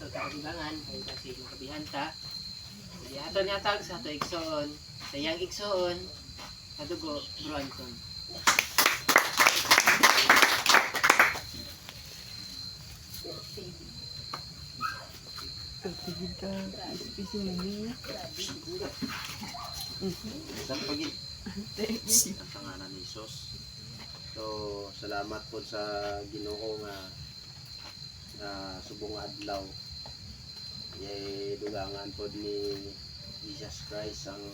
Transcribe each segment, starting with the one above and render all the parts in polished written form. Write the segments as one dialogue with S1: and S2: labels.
S1: ato kaubangan kay kasi kabihanta. Di ato niatag sa ato igsoon, sa iyang igsoon, kadugo Bronson.
S2: Pagpigil ka, ispisi mo niya.
S3: Isang pagid. Ang pangalan ni Jesus. So, salamat po sa Ginoo nga subong adlaw. Dugangan po ni Jesus Christ ang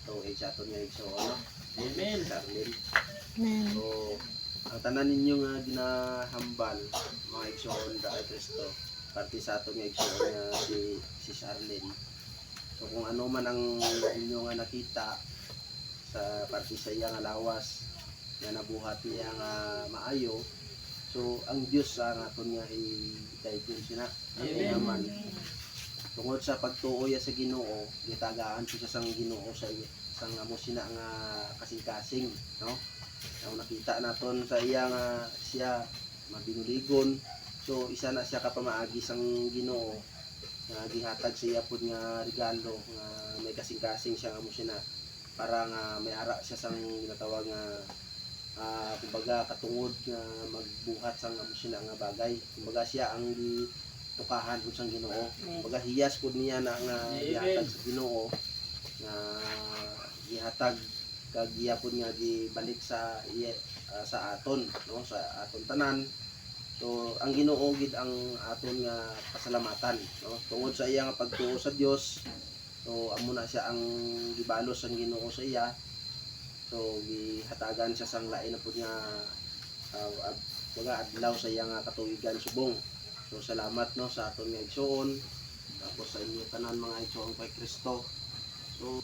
S3: tuig sa aton nga igsoon. Amen. Amen. So, ang tanan ninyo nga ginahambal mga igsoon sa Kristo, parte sa aton nga igsoon nga si Charlene. So kung ano man ang inyo nga nakita sa parte sa iya nga lawas nga nabuhat niya nga maayo, so ang Dios sa aton nga i-guide sina. Amen. Tungod sa pagtuoy sa Ginoo, gitagaan siya sang Ginoo sa sang amo sina nga kasing-kasing, no? Ang nakita naton sa iya nga siya mabinuligon. So isa na siya kapamaagi sang Ginoo nga gihatag siya pud nga regalo nga may kasing-kasing siya amo sina para nga may ara siya sang ginatawag nga kumbaga katungod nga magbuhat sang amo sina nga bagay. Kumbaga siya ang gitukahan pud sang Ginoo. Kumbaga hiyas pud niya na nga gihatag sa Ginoo nga gihatag kag iya pud nga gibalik sa sa aton, no, sa aton tanan. So ang Ginoo gid ang aton nga pasalamatan, no, tungod sa iya nga pagtuo sa Dios. So amo na siya ang gibalos ang Ginoo sa iya. So gihatagan siya sang lain na pud nga adlaw sa iya nga katuigan subong. So salamat, no, sa aton nga igsoon, tapos sa inyo tanan mga igsoon kay Kristo. So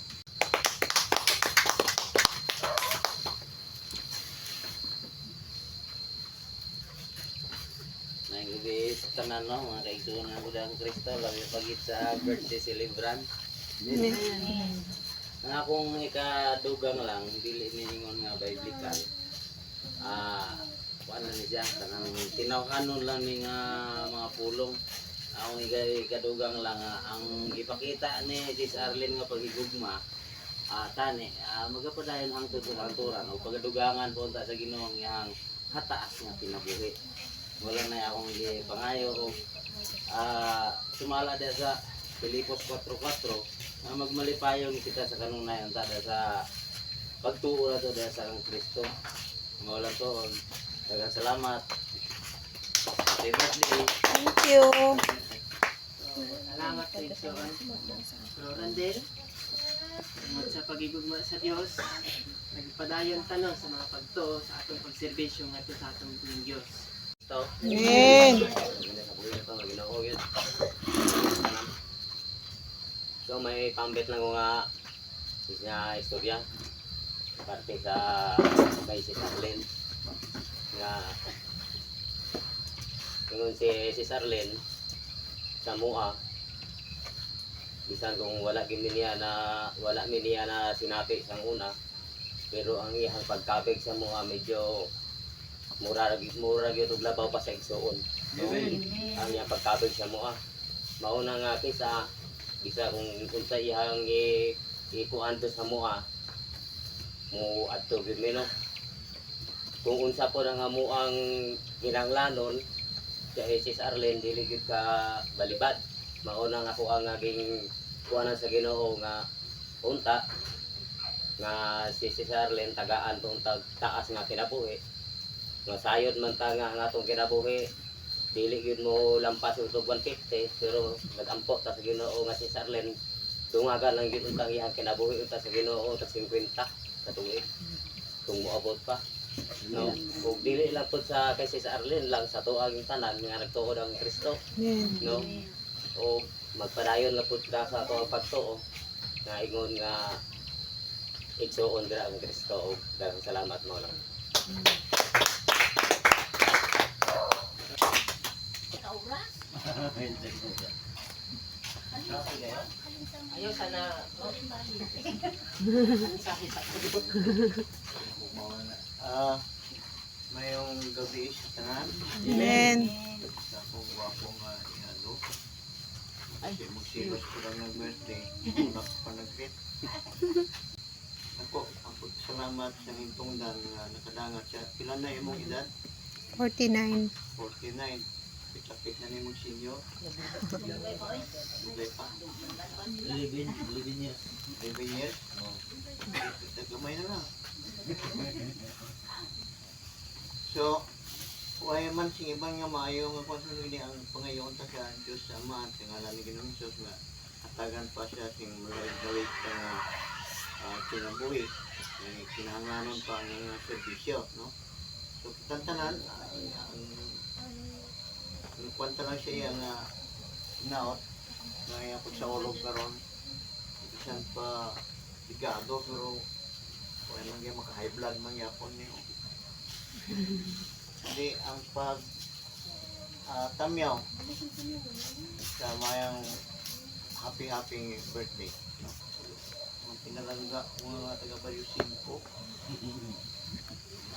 S4: Nagibis tanan, no, mga kaigsoon nga budang Kristo, labi pagit sa birthday celebrant. Ang akong ikadugang lang, dili niningon nga biblical. Kuan lang siya, kanang tinawhanon lang ni nga mga pulong. Akong ikadugang lang, ang ipakita ni Sis Arlene nga paghigugma, tani, magapadayon ang tuturan o pagadugangan po sa Ginoo yang hataas nga pinabuhi. Wala na akong pangayo o sumala din sa Filipos 4:4 na magmalipayon kita sa kanunayan tada sa pagtuo na to dahil sa Kristo. Mawala to. Daghang salamat. Happy birthday.
S2: Thank you.
S1: So, salamat sa igsoon. So Randel, tungod sa pagigugma sa Dios, nagpadayon tanon sa mga pagtuo sa atong pagserbisyo ngadto sa atong Diyos.
S2: Amen.
S4: So may pambit lang ko nga istorya parte sa kay si Arlene nga ingon si Arlene sa mua bisan kung wala niya na sinapi sang una, pero ang iyang pagkabig sa mua medyo mura gyud og labaw pa sa igsoon. So, ang iyang pagkabig sa mua mauna nga kisa bisa kung unsa iyang ikuan to sa mua mo adto gyud mi, no, kung unsa po nga mo ang ginanglanon sa Sis Arlene dili gyud ka balibad. Mauna nga ako ang naging kuanan sa Ginoo nga unta nga si Sis Arlene tagaan tong taas nga kinabuhi. Nga sayod man ta nga ang atong kinabuhi dili gyud mo lampas og 150, pero nagampo ta sa Ginoo nga si Arlene dungagan lang gyud untang iyang kinabuhi ta sa Ginoo ta 50 ka tuig kung moabot pa, no. Ug dili lang pud sa kay si Arlene lang sa tuang tanan nga nagtuo ang Kristo, no. O magpadayon lang pud ka sa tuang pagtuo nga ingon nga igsoon dira ang Kristo. Og daghang salamat mo lang.
S1: Ayaw sana.
S3: mayong gabi sa tanan.
S2: Amen.
S3: Sa kong wapong inalo.
S5: Kasi magsilos ko lang ng birthday. Wala ko pa nag-greet. Ako salamat sa intong dan nga nakadangat siya. Pila na imong edad?
S2: 49.
S5: 49. Pitapit na ni mong senior. Dugay pa.
S4: 11 years.
S5: 11 years? Tagamay na lang. So, wala man sing ibang nga maayo nga kung sino ang pangayon ta sa Diyos sa Ama at ngalan ni Ginoong Hesus nga atagan pa siya sing malawig ka nga kinabuhi. Kinahanglanon pa ang serbisyo, no? So, tantanan, ang kwanta lang siya yung naot na yapot sa ulog karon isan pa bigado pero wala man yung maka-high blood man yapon niyo. Hindi, ang pag tamyaw sa mayang happy birthday, no? Ang pinalangga mga taga-Barrio 5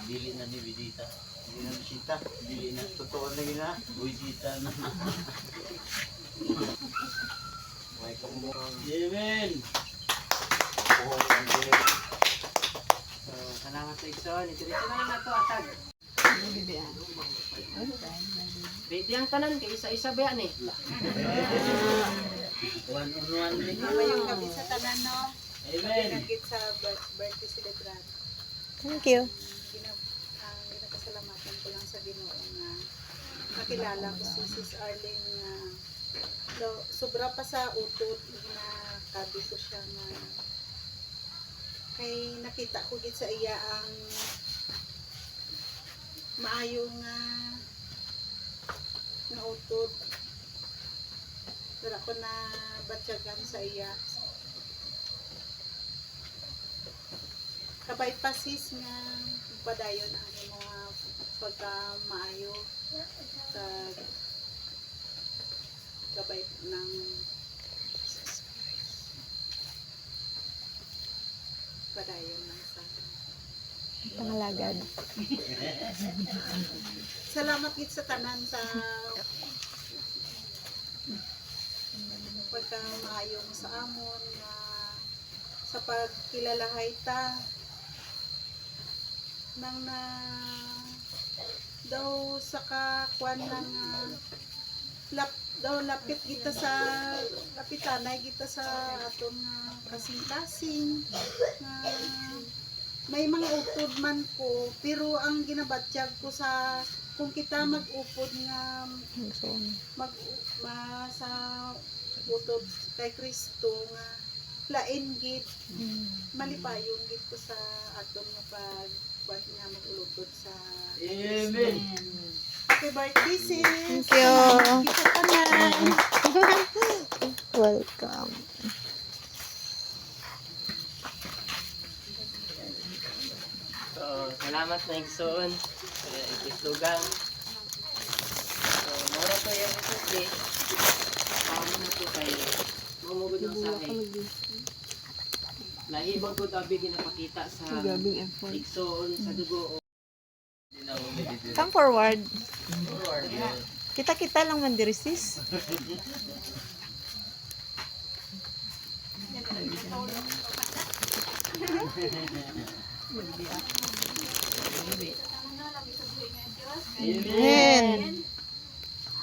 S4: Dili na ni Vidita.
S5: hindi na bisita,
S4: Dili na.
S5: totoo na yun na
S4: Vidita na.
S5: may kamukang
S4: Amen.
S5: buhong ang dinig.
S1: So, salamat sa igsoon. Itiritso na lang na ito, atag. Ready ang tanan, kay isa-isa ba yan eh?
S4: One on one din.
S2: Mamayang gabi sa tanan, no?
S4: Amen.
S2: Pinagkit sa birthday celebration.
S6: Thank you.
S2: Ginapasalamatan ko lang sa Ginoo na nakilala ko si Sis Arlene na sobra pa sa utod na kabi ko siya na kay nakita ko gid sa iya ang maayong nga utod. Pero ako na batyagan sa iya. Kabay pasis nga padayon ang mga pagkamaayo sa kabay ng padayon ng sa
S6: Pangalagad.
S2: salamat gid sa tanan sa pagkamaayo mo sa amon nga sa pagkilalahay ta nang na daw sa kakuan ng lapit kita sa kapitanay kita sa atong kasing-kasing na may mga utod man ko pero ang ginabatyag ko sa kung kita mag-upod nga sa utod kay Kristo nga lain gid malipayong gid ko sa atong nga pagkuan nga mag-ulutod sa
S4: Amen.
S2: happy birthday sis.
S6: Thank you.
S2: Kita tanan.
S6: Welcome.
S1: So, salamat na igsoon. Ikislugang. So, mura to yung birthday. Tama na to kay mamugod ng sahay. Lahi bang ko dabi ginapakita sa igsoon sa dugo.
S6: Come forward. Kita-kita lang man diri sis. Amen.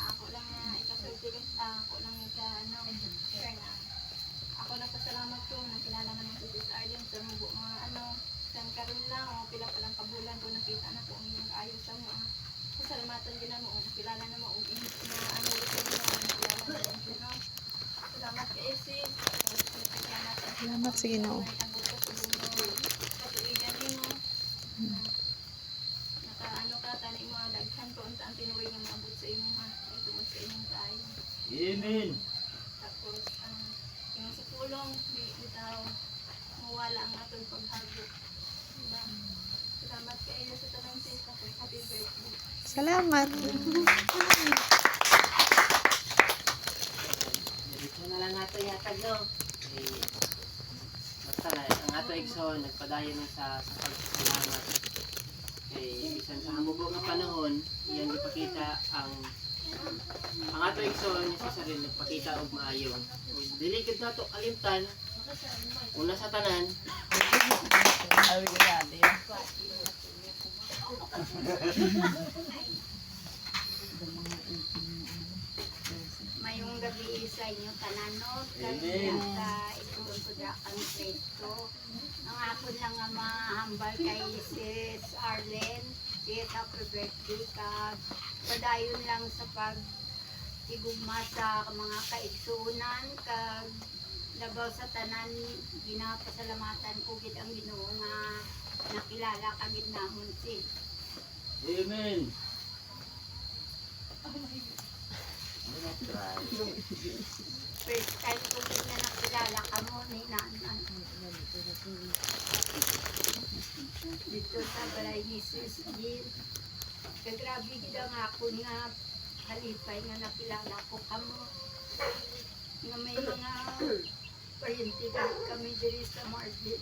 S7: Ako lang na ikasultigan, ako lang share na. Ako nagpasalamat ko, nakilala naman si Sis Arlene sa mubo mga san karon lang, o pila palang kabulan ko nakita na ko ang iyong ayos sa mga. Pasalamatan din na mo, kilala na mo, init na nakilala na mo. Salamat kay Sis.
S6: Salamat sa Ginoo.
S7: Katuigan mo. Ka, tani mga daghan ko, ang tinuloy nga maabot sa imong itungod sa imong tayo.
S4: Amen.
S7: Tapos, yung sa tulong, bitaw, mawala ang atong paghago. Diba? Salamat kayo sa tanang sis. Happy birthday.
S6: Salamat.
S1: Diretso na lang nato yatag no. Basta na, ang ato igsoon nagpadayon sa pagsalamat. Bisan sa hamubo nga panahon, iyan ipakita ang ang ato igsoon ni sa sarili nagpakita og maayo. Dili gid nato kalimtan una sa tanan
S7: Mayong gabi sa inyo tanan
S5: Amen.
S7: sa itong kudrakang Kristo. Ang ako lang nga mahambal kay Sis Arlen, sis happy birthday ka. Padayon lang sa igugma sa mga kaigsunan kag labaw sa tanan ginapasalamatan ko gid ang Ginoo nga nakilala ka gid namon sis.
S5: Amen.
S7: First time ko gid na nakilala ka mo ni Nanan. Dito sa balay ni Sis Jill. Kagrabe gid ang ako nga halipay nga nakilala ko kamo. Nga may mga parintigan kami diri sa Margit.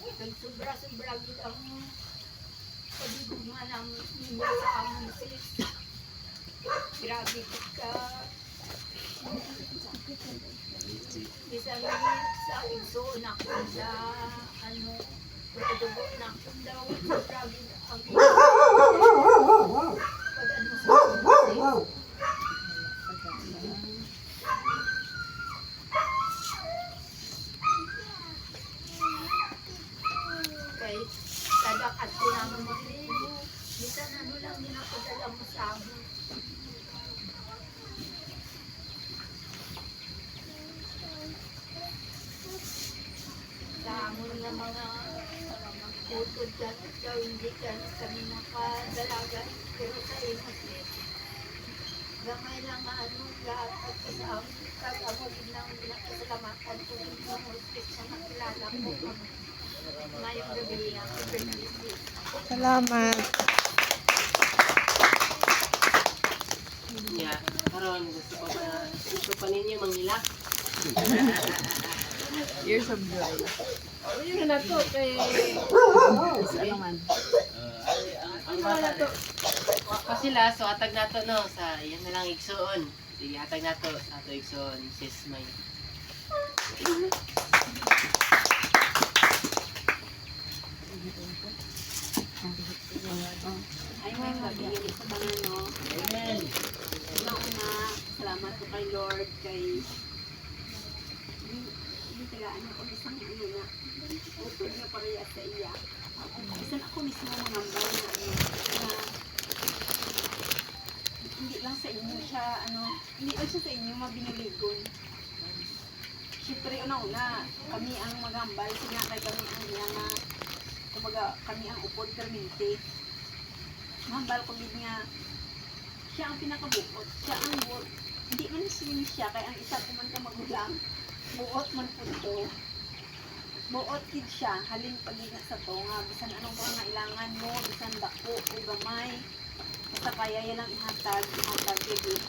S7: Kag sobra-sobra gid ang pagigugma namin ninyo sa amon sis. Grabe gid ka. Bisan sa igsoon ako sa pagdugo na ako daw. Sobra gid ang pag-ano sa amon sis. Kay kadakat ko naman magligo. Bisan ano lang din ako dala mo sa amon. Sa amon nga mga utod dyan daw hindi kami nakadalagan. Pero sa imo sis, gamay lang nga lahat at sa amon. Kag ako bilang pinapasalamatan ko rin mga sis na nakilala ko kami. Ngayong gabi ang birthday sis.
S6: Salamat.
S1: niya. Karon gusto pa ninyo manghilak.
S6: Years of joy.
S1: Yun na to kay
S6: Salamat.
S1: ang bata to. Pa sila so hatag nato no sa iyan na lang igsoon. Sige hatag nato sa ato igsoon sis May.
S7: Ay, may pag-iiri sa mga no.
S5: Amen.
S7: Una, salamat ko kay Lord, kay hindi tagaan ako isang ano na utod na pareha sa iya. Bisan ako mismo mangambal na na hindi lang sa inyo siya, hindi lang siya sa inyo mabiniligon. Siyempre, una-una, kami ang magambal, sinakay kami ang iya na kumbaga kami ang upod perminti. Mahambal ko gid nga siya ang pinakabuot. Siya ang buot. Hindi man siya kaya ang isa ko man ka magulang. Buot man po ito. Buot gid siya halin pagid na sa to nga bisan anong mga ilangan mo, bisan dako o gamay. Basta kaya yan ang ihatag gid.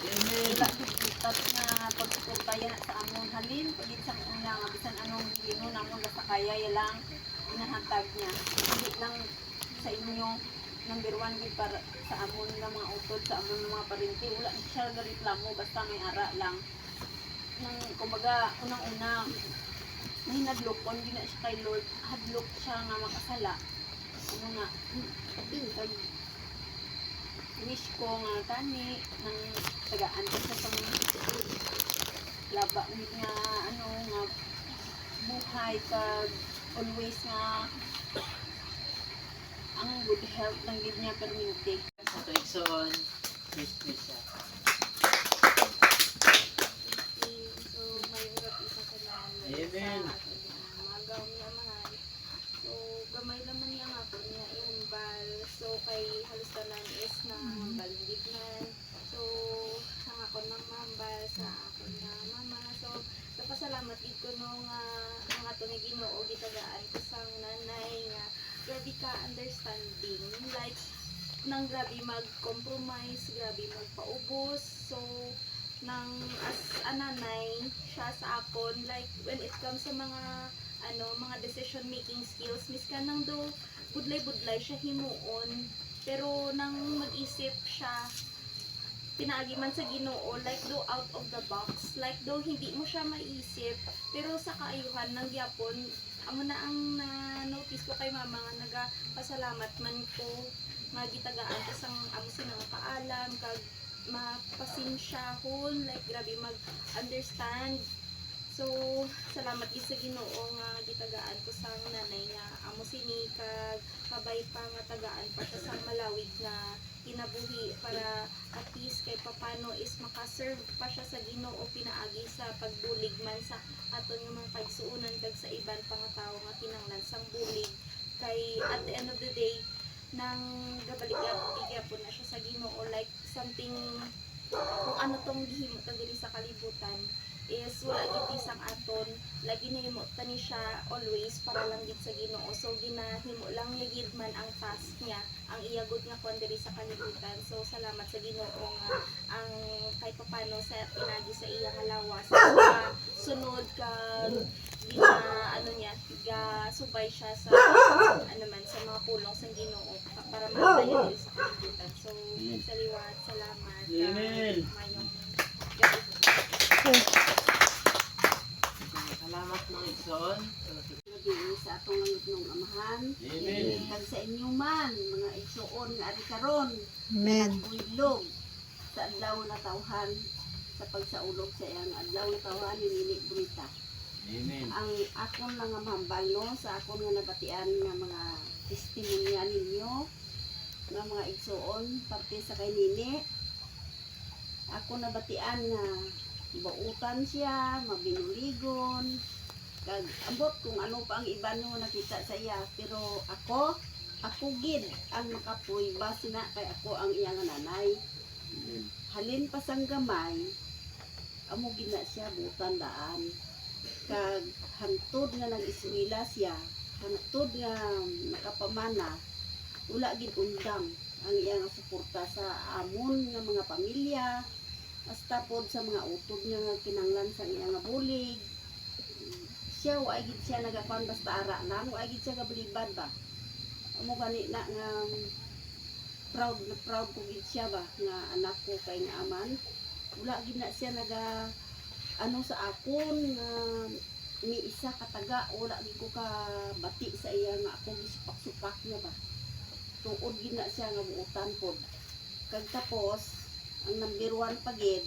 S7: Wala tutat nga pagsuportaya na sa amon halin pagid sa una nga bisan anong gino namon basta kaya yan lang inahatag niya. Hindi lang sa inyo number 1 gid para sa amon nga mga utod sa amon nga mga parinti wala siya reklamo basta may ara lang nang kumbaga unang-una mahinadlokon din na siya kay Lord hadlok siya nga makasala ano nga pag wish ko nga tani nang tagaan ko sa pang laba nga nga buhay kag always nga ang good health ng gid niya perminti.
S1: Sa ato igsoon sis siya.
S7: So, may urap isa sa lahat.
S5: Amen.
S7: Magaw niya mahal. So, gamay naman niya nga po niya iumbal. So, kay halos tanan is na balingid man. So, ang ako nang mambal sa ako na mama. So, napasalamat ko nung ang ato ni Ginoo gitagaan ko sang nanay nga grabe ka understanding. Like, nang grabe mag-compromise, grabe magpaubos. So, nang as a nanay siya sa akon like when it comes sa mga mga decision making skills miskan nang do budlay siya himuon pero nang mag-isip siya pinaagi man sa Ginoo, like do out of the box, like do hindi mo siya maisip, pero sa kaayuhan ng gyapon amo na ang na-notice ko kay mama nga nagapasalamat man ko nga gitagaan ta sang amo sinang paalam kag mapasinsyahon, like grabe mag-understand. So salamat gid sa Ginoo nga gitagaan ko sang nanay nga amo sini kag kabay pa nga tagaan pa ta sang malawig nga kinabuhi para at least kay papano is makaserve pa siya sa Ginoo pinaagi sa pagbulig man sa aton nga mga pagsuunan kag sa iban pang tawo nga kinahanglan sang bulig kay at the end of the day nang gabalik-igapon na siya sa Ginoo, like something kung ano tong gihimo ta diri sa kalibutan is wala gid sang aton, lagi nahimo ta ni siya always para lang gid sa Ginoo. So ginahimo lang niya gid man ang task niya, ang iyagod nga kuan diri sa kalibutan. So salamat sa Ginoo nga ang kahit paano sa pinagi sa iyang lawas sa sunod kag gina ano niya ga subay siya sa ano man sa mga pulong sa Ginoo para matayo diri sa kalibutan. So sa liwat, salamat.
S5: Amen.
S7: Mayong
S1: Salamat mga igsoon.
S2: Lagi sa atong langit amahan.
S5: Amen.
S2: Kag sa inyo man mga igsoon nga ari karon.
S6: Amen.
S2: Uylog sa adlaw na tawhan sa pagsaulog sa iyang adlaw na tawhan ni Nini Brita.
S5: Amen.
S2: Ang akon lang nga mahambal no sa akon nga nabatian nga mga testimonya ninyo nga mga igsoon parte sa kay Nini. Ako nabatian nga bautan siya, mabinuligon, kag ambot kung ano pa ang iba nyo nakita sa iya. Pero ako gid ang makapuy base na kay ako ang iyang nanay. Halin pa sang gamay, amo gid na siya butan daan. Kag hangtod nga nag-eskwela siya, hangtod nga nakapamana, wala gid undang ang iyang suporta sa amon nga mga pamilya. Hasta pod sa mga utod niya nga kinanglan sa iya nga bulig. Siya wa gid siya nagapan basta ara lang, wa gid siya gabalibad ba. Amo gani na nga proud ko gid siya ba nga anak ko kay nga aman. Wala gid na siya naga ano sa akon nga ni isa kataga, wala gid ko ka bati sa iya nga ako gisupak-supak niya ba. Tuod gid na siya nga buutan pod. Kag tapos ang number 1 pagid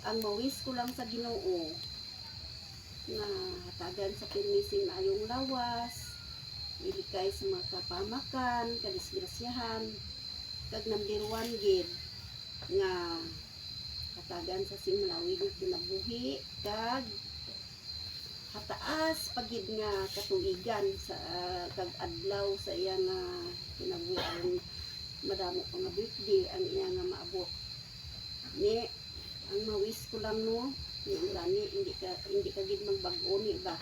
S2: ang mawis ko lang sa Ginoo na hatagan sa permising na ayong lawas, ilikay sa mga kapamakan, kadisgrasyahan, kag number 1 gid nga hatagan sa simlawig kinabuhi kag hataas pagid nga katuigan sa kag adlaw sa iya nga kinabuhi ang madamo pa nga birthday ang iya nga maabot. Ni ang mawis ko lang no ni ulani hindi ka gid magbago ni ba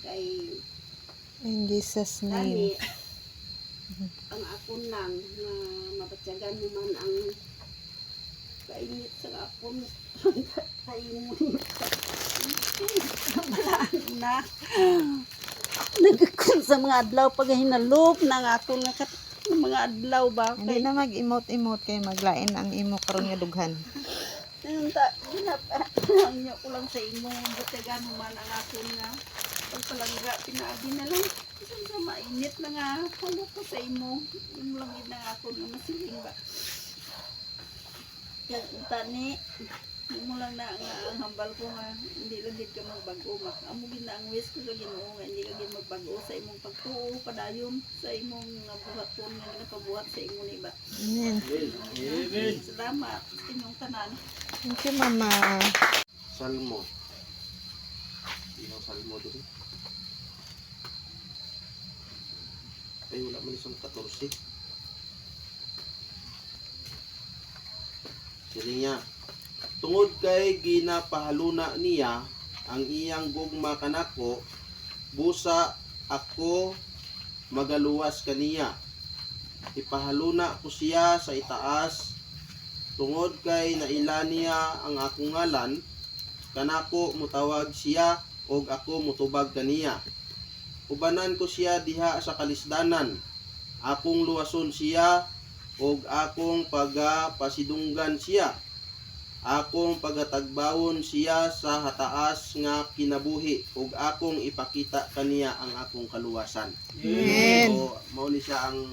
S2: kay
S6: In Jesus'
S2: kani
S6: name.
S2: ang akon lang nga mabatyagan mo man ang kainit sa akon kay mo na nagkakon sa mga adlaw pag hinalop ng akon nga mga adlaw ba
S6: Hindi na mag-emote-emote kayo, maglain ang imo karon nga dughan.
S2: Hinapangyo ko lang sa imo butagan man ang akon nga pagpalangga pinaagi na lang isang sa mainit na nga halo ko sa imo yung lang gid na akon nga masiling ba kaya tani mo lang na nga ang hambal ko nga hindi lang gid ka magbago mak amo gid na ang wish ko sa Ginoo nga hindi lang gid magbago sa imong pagtuo padayon sa imong nga buhaton nga napabuhat sa imo ni ba.
S6: Amen.
S5: Amen.
S2: Salamat sa inyong tanan.
S6: Thank you, Mama.
S3: Salmo. Yung salmo doon. Ay, wala man isang 14. Sili niya. Tungod kay ginapahaluna niya ang iyang gugma kanako, busa ako magaluwas kaniya. Ipahaluna ko siya sa itaas, tungod kay naila niya ang akong ngalan, kanako mutawag siya og ako mutubag kaniya. Ubanan ko siya diha sa kalisdanan, akong luwason siya ug akong pagapasidunggan siya. Akong pagatagbawon siya sa hataas nga kinabuhi ug akong ipakita kaniya ang akong kaluwasan.
S6: Amen.
S3: So, mao ni siya ang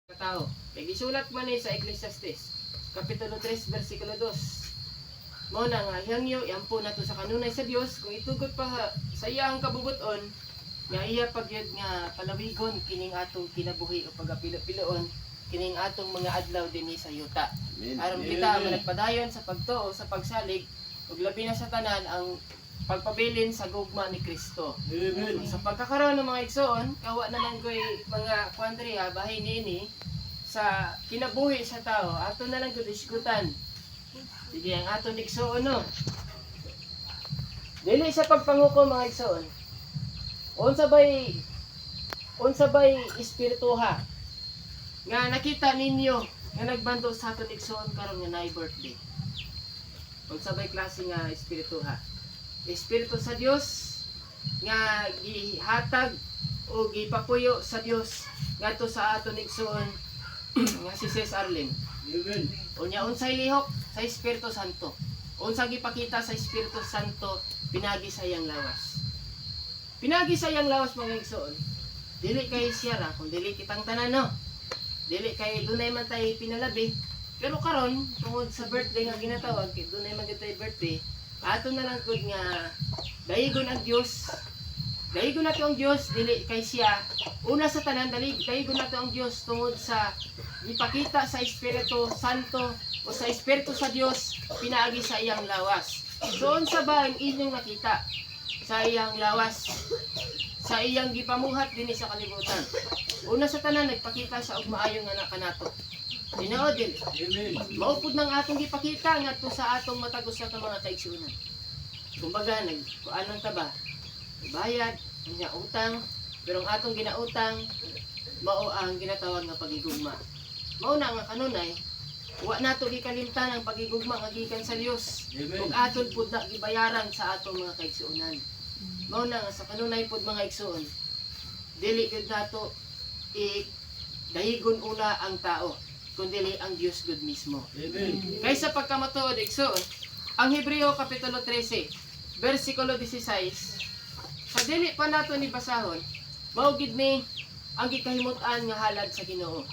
S1: Katao. Kay gisulat man ni sa Ecclesiastes, Kapitulo 3, versikulo 2. Mao na nga, hangyo, iampo na to sa kanunay sa Dios, kung itugot pa sa iyang kabubuton, nga iya pagyud nga palawigon kining atong kinabuhi o pagapilo-piloon, kining atong mga adlaw dinhi sa yuta. Aron kita ang nagpadayon sa pagtuo sa pagsalig ug labi na sa tanan ang pagpabilin sa gugma ni Kristo. Sa pagkakaroon ng mga igsoon, kawa naman ko'y mga kwandriya bahay niini sa kinabuhi sa tao, ato na lang ko diskutan. Sige, ang aton igsoon no. Dili sa pagpanguko mga igsoon. Unsa bay espirituha nga nakita ninyo nga nagbanto sa aton igsoon karon nga naay birthday. Unsa bay klase nga espirituha? Espiritu sa Dios nga gihatag o gipapuyo sa Dios ngadto sa aton igsoon nga si Sis Arlene. Unya unsay lihok sa Espiritu Santo. Unsa gipakita sa Espiritu Santo pinagi sa iyang lawas. Pinagi sa iyang lawas mga igsoon. Dili kay siya ra kun dili kitang tanan no. Dili kay dunay man tay pinalabi. Pero karon tungod sa birthday nga ginatawag, kay dunay man tay birthday. Ato na lang gud nga dayigon ang Dios. Dayigon nato ang Dios dili kay siya. Una sa tanan dayigon nato ang Dios tungod sa ipakita sa Espiritu Santo o sa Espiritu sa Dios pinaagi sa iyang lawas. So unsa ba ang inyong nakita sa iyang lawas? Sa iyang gipamuhat dinhi sa kalibutan. Una sa tanan nagpakita sa og maayong anak kanato. Tinuod dili. Maupod nang atong gipakita ngadto sa atong matagos sa mga kaigsuonan. Kumbaga nagkuan lang ta ba? Bayad, unya utang, pero ang atong ginautang mao ang ginatawag nga pagigugma. Mao na nga kanunay, wa nato gikalimtan ang pagigugma nga gikan sa Dios. Ug aton pud na gibayaran sa atong mga kaigsuonan. Mao na nga sa kanunay pud mga igsuon. Dili gud nato dayigon una ang tao, kundi ang Dios gud mismo. Kaysa pagkamatuod igsuon, ang Hebreo kapitulo 13, versikulo 16, sa dili pa nato ni basahon, mao gid mi ang gikahimutan nga halad sa Ginoo.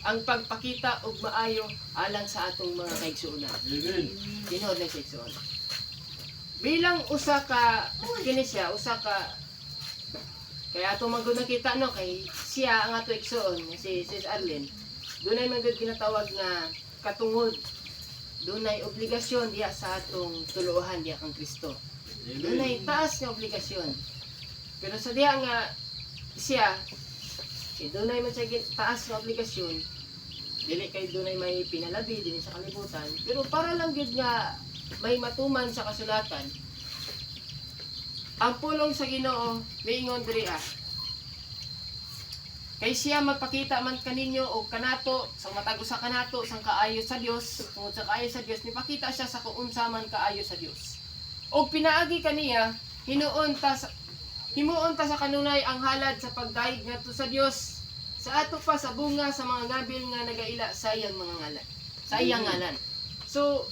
S1: Ang pagpakita og maayo alang sa atong mga kaigsuonan. Tinuod na sa igsuon. Bilang usa ka kini siya, usa ka kaya ato magud nakita no kay siya ang ato igsuon si Sis Arlene. Dunay man gud ginatawag nga katungod. Dunay obligasyon diya sa atong tuluhan diya kang Kristo. Dunay taas nga obligasyon. Pero sa diya nga siya dunay man siya taas nga obligasyon. Dili kay dunay may pinalabi dinhi sa kalibutan, pero para lang gid nga may matuman sa kasulatan. Ang pulong sa Ginoo miingon diri kay siya magpakita man kaninyo og kanato sa matagos sa kanato sang kaayo sa Dios, tungod sa kaayo sa Dios nipakita siya sa kung unsa man kaayo sa Dios. Og pinaagi kaniya himuon ta sa kanunay ang halad sa pagdaig ngadto sa Dios. Sa ato pa sa bunga sa mga ngabil nga nagaila sa iyang mga ngalan. Sa iyang ngalan. So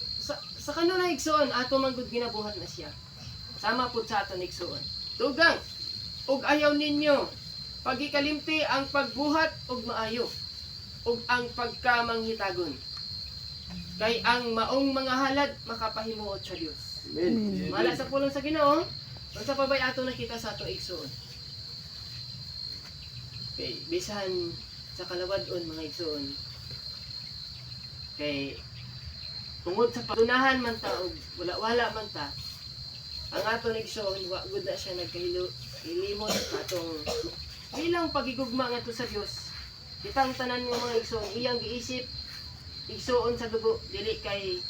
S1: sa kanunay igsoon ato man gud ginabuhat na siya. Sama pud sa aton igsoon. Dugang og ayaw ninyo pagikalimti ang pagbuhat og maayo ug ang pagkamanghitagon. Kay ang maong mga halad makapahimuot sa Dios.
S3: Amen.
S1: Mala sa pulong sa Ginoo, unsa pa bay ato nakita sa ato igsoon? Kay bisan sa kalawad-on mga igsoon. Kay tungod sa patunahan man ta og wala man ta, ang aton igsoon wa gud na siya nagkahilimot atong bilang pagigugma ngadto sa Dios. Kitang tanan nga mga igsoon iyang giisip igsoon sa dugo dili kay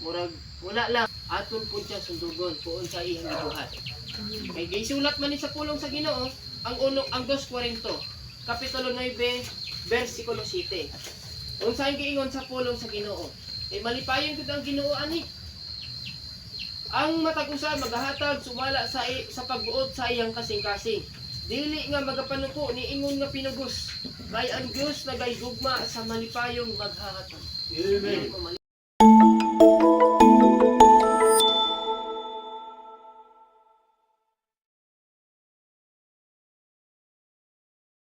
S1: murag wala lang aton pud siya sundugon puon sa iyang gibuhat. Kay gisulat man ni sa pulong sa Ginoo ang 2:40 kapitulo 9 bersikulo 7. Unsay giingon sa pulong sa Ginoo? Kay malipayon gud ang Ginoo ani. Ang matag-usa magahatag sumala sa pagbuot sa iyang kasing-kasing. Dili nga magapanuko ni ingon nga pinugos. Kay ang Dios nagay gugma sa malipayong maghahatag. Amen.